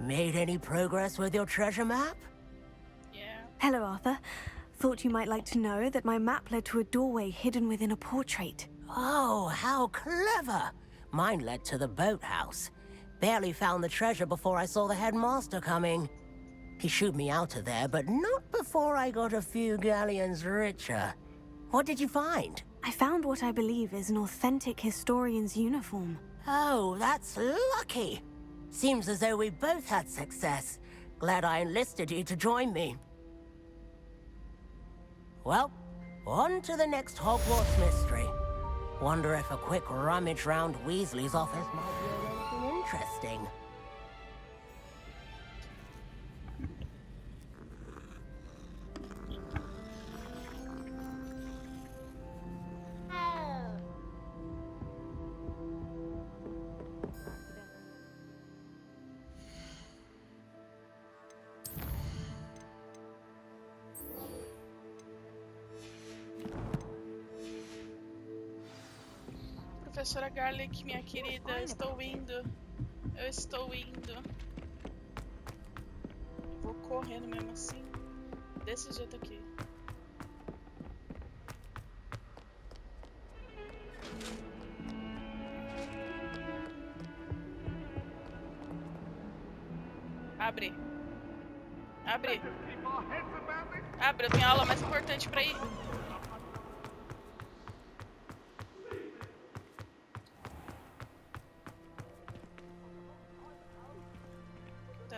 Made any progress with your treasure map? Yeah. Hello, Arthur. Thought you might like to know that my map led to a doorway hidden within a portrait. Oh, how clever! Mine led to the boathouse. Barely found the treasure before I saw the headmaster coming. He shooed me out of there, but not before I got a few galleons richer. What did you find? I found what I believe is an authentic historian's uniform. Oh, that's lucky. Seems as though we both had success. Glad I enlisted you to join me. Well, on to the next Hogwarts mystery. Wonder if a quick rummage round Weasley's office might be anything interesting. Professora Garlic, minha querida, estou indo. Eu estou indo. Eu vou correndo mesmo assim. Desse jeito aqui. Abre. Abre. Abre, eu tenho aula mais importante pra ir.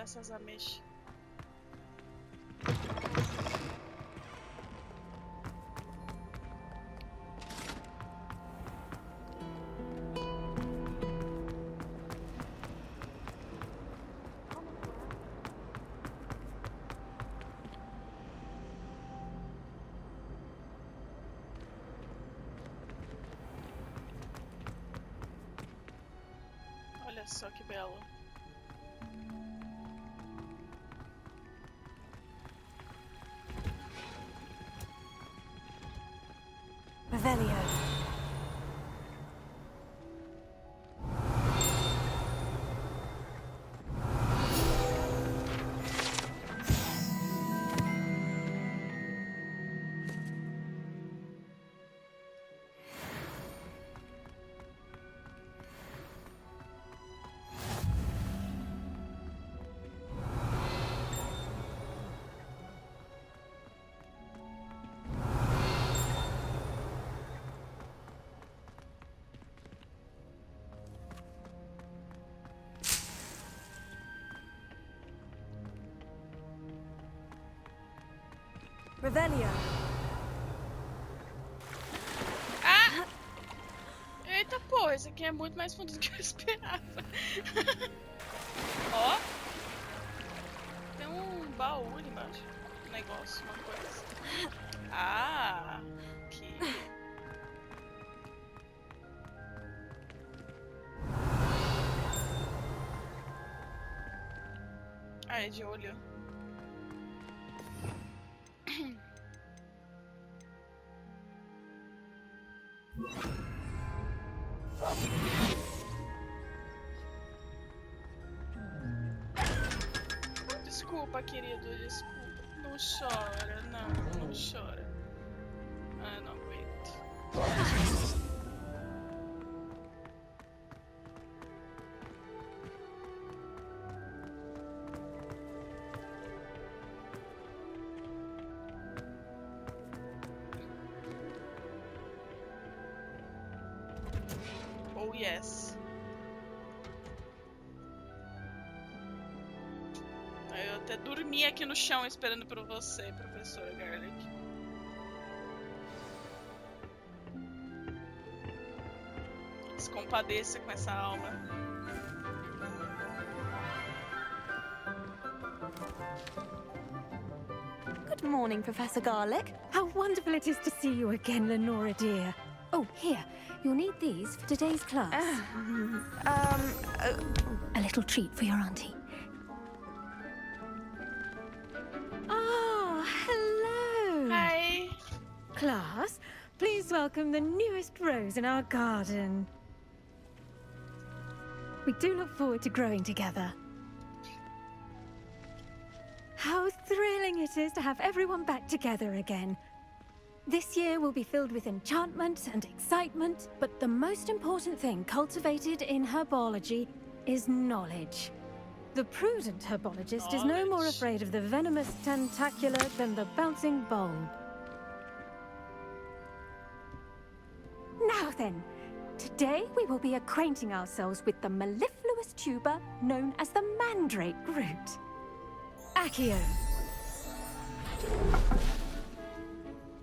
Essas ameixas. Olha só que belo. Revelio. Revelio. Ah! Eita porra, esse aqui é muito mais fundo do que eu esperava. Ó. Tem um baú ali embaixo. Um negócio, uma coisa. Ah! Aqui. Ah, é de olho. Desculpa, querido, desculpa. Não chora, não chora. Ah, não aguento. Oh, yes. Eu até dormi aqui no chão esperando por você, professora Garlic. Se compadeça com essa alma. Good morning, Professor Garlic. How wonderful it is to see you again, Lenora dear. Oh, here. You'll need these for today's class. A little treat for your auntie. Oh, hello. Hi. Class, please welcome the newest rose in our garden. We do look forward to growing together. How thrilling it is to have everyone back together again. This year will be filled with enchantment and excitement, but the most important thing cultivated in herbology is knowledge. The prudent herbologist is no more afraid of the venomous tentacular than the bouncing bulb. Now then, today we will be acquainting ourselves with the mellifluous tuber known as the mandrake root. Accio.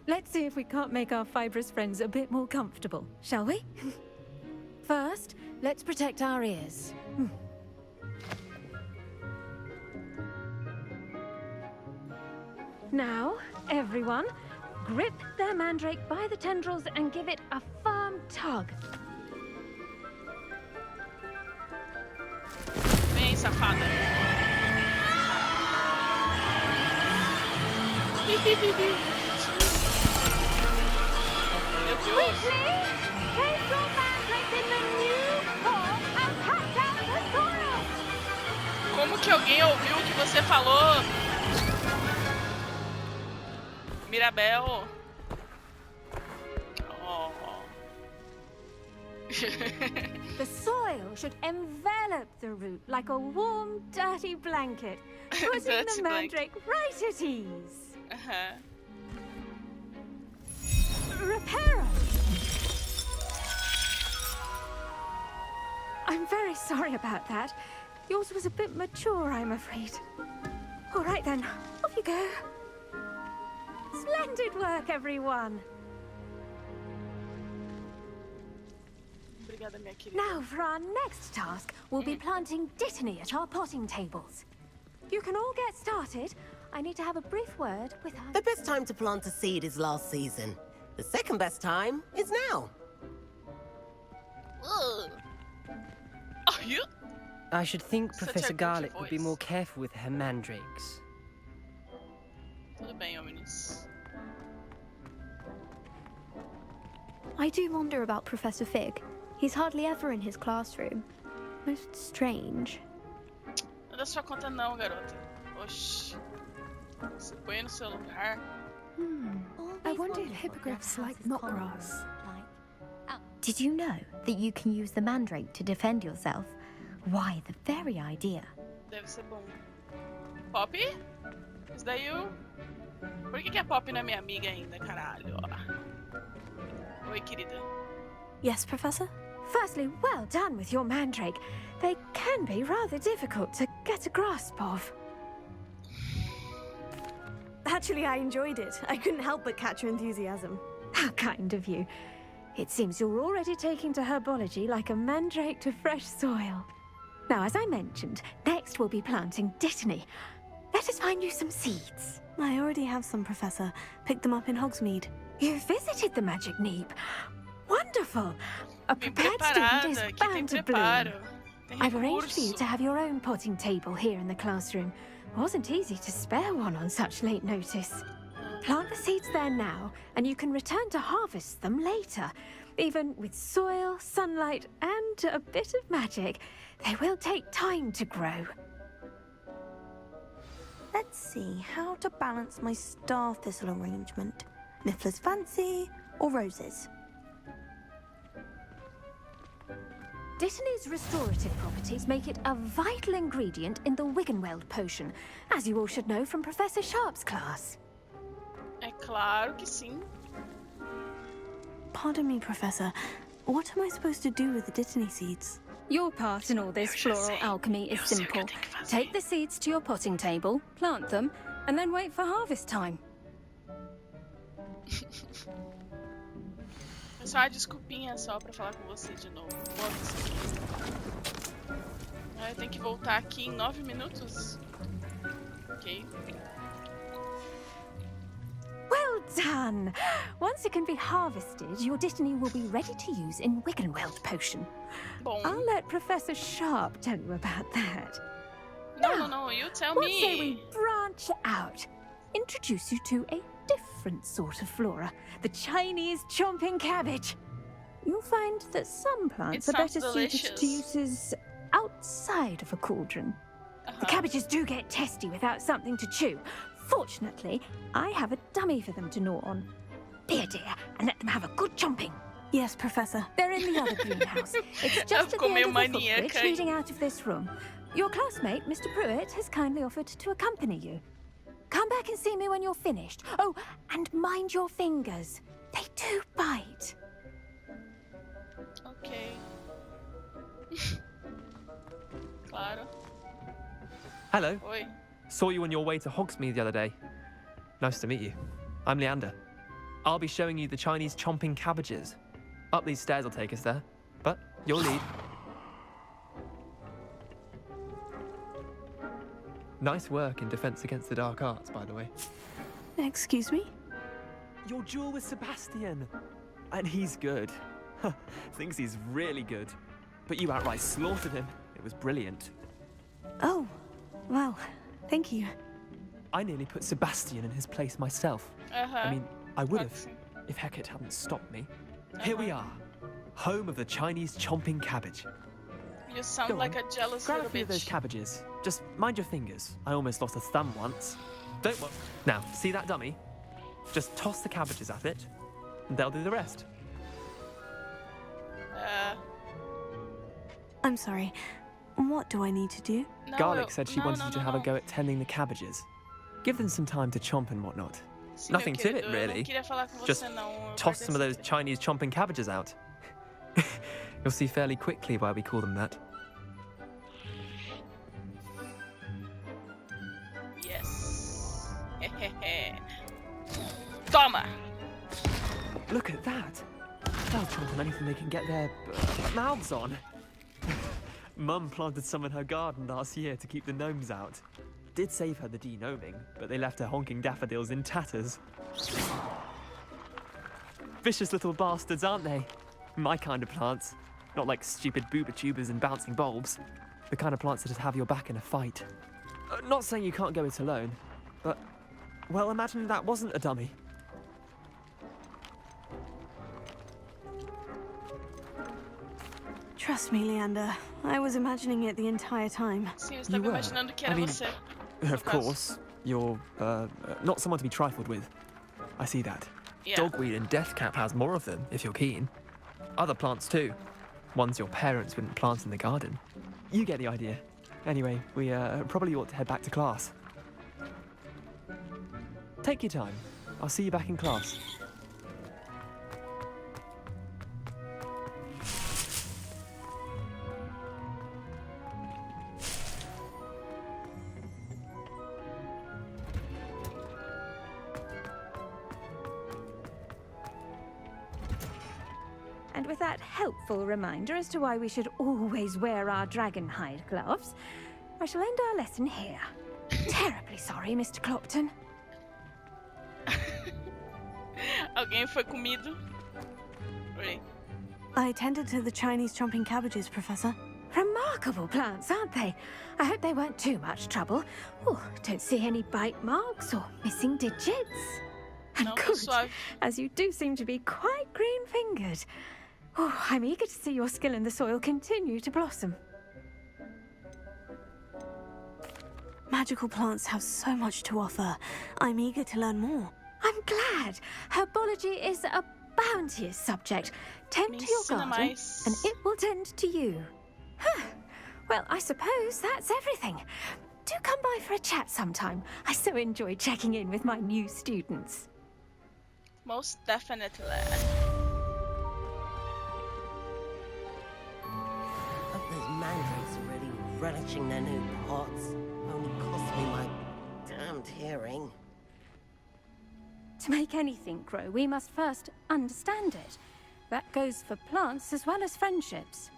Let's see if we can't make our fibrous friends a bit more comfortable, shall we? First, let's protect our ears. Now, everyone, grip their mandrake by the tendrils and give it a firm tug. Vem, safada. Meu Deus. Quickly, place your mandrake in the new form and cut down the soil. Como que alguém ouviu o que você falou? Mirabel. Oh. The soil should envelop the root like a warm, dirty blanket, putting Dirty the mandrake right at ease. Reparo! I'm very sorry about that. Yours was a bit mature, I'm afraid. All right then, off you go. Splendid work, everyone. Obrigada, minha querida. Now for our next task, we'll be planting dittany at our potting tables. You can all get started. I need to have a brief word with our... The best time to plant a seed is last season. The second best time is now. Ugh. Are you? I should think Such a Professor pretty Garlic would be voice. more careful with her mandrakes. Tudo bem, homens. I do wonder about Professor Fig. He's hardly ever in his classroom. Most strange. Não dá sua conta não, garota. Oxi. Se põe no seu lugar. I wonder if hippogriffs like knotgrass. Did you know that you can use the mandrake to defend yourself? Why, the very idea. Deve ser bom. Pop? Isso daí o... Por que a Pop não é minha amiga ainda, caralho? Oi, querida. Yes, Professor? Firstly, well done with your mandrake. They can be rather difficult to get a grasp of. Actually, I enjoyed it. I couldn't help but catch your enthusiasm. How kind of you. It seems you're already taking to herbology like a mandrake to fresh soil. Now, as I mentioned, next we'll be planting dittany. Let us find you some seeds. I already have some, Professor. Picked them up in Hogsmeade. You visited the Magic Neep. Wonderful. A Bem prepared student is preparada. Aqui tem bound to bloom. preparo. Tem I've arranged for you recurso. to have your own potting table here in the classroom. Wasn't easy to spare one on such late notice. Plant the seeds there now, and you can return to harvest them later. Even with soil, sunlight, and a bit of magic, they will take time to grow. Let's see how to balance my star thistle arrangement. Miffler's Fancy or roses? Dittany's restorative properties make it a vital ingredient in the Wiggenweld potion, as you all should know from Professor Sharp's class. É claro que sim. Pardon me, Professor. What am I supposed to do with the dittany seeds? Your part in all this floral alchemy is simple. Take the seeds to your potting table, plant them, and then wait for harvest time. É só uma desculpinha só pra falar com você de novo. Bota isso aqui. Eu tenho que voltar aqui em 9 minutos. Ok. Well done! Once it can be harvested, your dittany will be ready to use in Wiggenweld potion. Bom. I'll let Professor Sharp tell you about that. No, you tell What say me. we branch out? Introduce you to a different sort of flora, the Chinese chomping cabbage. You'll find that some plants It are better sounds suited to delicious. uses outside of a cauldron. The cabbages do get testy without something to chew. Fortunately, I have a dummy for them to gnaw on. Be a dear and let them have a good chomping. Yes, Professor. They're in the other greenhouse. It's just at the end of the footbridge leading out of this room. Your classmate, Mr. Pruitt, has kindly offered to accompany you. Come back and see me when you're finished. Oh, and mind your fingers. They do bite. Ok. Claro. Hello. Oi. Saw you on your way to Hogsmeade the other day. Nice to meet you. I'm Leander. I'll be showing you the Chinese chomping cabbages. Up these stairs will take us there, but you'll lead. Nice work in Defense Against the Dark Arts, by the way. Excuse me? Your duel with Sebastian. And he's good. Thinks he's really good. But you outright slaughtered him. It was brilliant. Oh, well, thank you. I nearly put Sebastian in his place myself. I mean, I would have, if Hecate hadn't stopped me. Here we are, home of the Chinese chomping cabbage. You sound Go like on. a jealous Grab a little few of those bitch. cabbages. Just mind your fingers. I almost lost a thumb once. Don't worry. Now, see that dummy? Just toss the cabbages at it, and they'll do the rest. I'm sorry. What do I need to do? No, Garlic said she wanted you to have a no. go at tending the cabbages. Give them some time to chomp and whatnot. Sim, meu Nothing to querido, it, eu really. não queria falar com Just você, não. Eu toss guardei some of those esse- Chinese chomping cabbages out. You'll see fairly quickly why we call them that. Yes. Toma! Look at that! They'll chomp on anything they can get their mouths on. Mum planted some in her garden last year to keep the gnomes out. Did save her the de-gnoming, but they left her honking daffodils in tatters. Vicious little bastards, aren't they? My kind of plants. Not like stupid booba tubers and bouncing bulbs. The kind of plants that'd have your back in a fight. Not saying you can't go it alone, but, well, imagine that wasn't a dummy. Trust me, Leander. I was imagining it the entire time. Sim, eu You estava were. imaginando que I era mean, você. Of course, you're not someone to be trifled with. I see that. Yeah. Dogweed and deathcap has more of them, if you're keen. Other plants too. Ones your parents wouldn't plant in the garden. You get the idea. Anyway, we probably ought to head back to class. Take your time. I'll see you back in class. And with that helpful reminder as to why we should always wear our dragon hide gloves, I shall end our lesson here. Terribly sorry, Mr. Clopton. Alguém foi comido? Oi. I tended to the Chinese chomping cabbages, Professor. Remarkable plants, aren't they? I hope they weren't too much trouble. Oh, don't see any bite marks or missing digits. And No, tá good, suave. as you do seem to be quite green-fingered. Oh, I'm eager to see your skill in the soil continue to blossom. Magical plants have so much to offer. I'm eager to learn more. I'm glad. Herbology is a bounteous subject. Tend Me to your ensina garden, mais. and it will tend to you. Huh. Well, I suppose that's everything. Do come by for a chat sometime. I so enjoy checking in with my new students. Most definitely. Hope those mandrakes are really relishing their new pots. Only cost me my damned hearing. To make anything grow, we must first understand it. That goes for plants as well as friendships.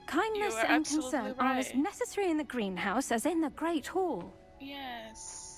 Kindness You are and absolutely concern are as right. necessary in the greenhouse as in the Great Hall. Yes.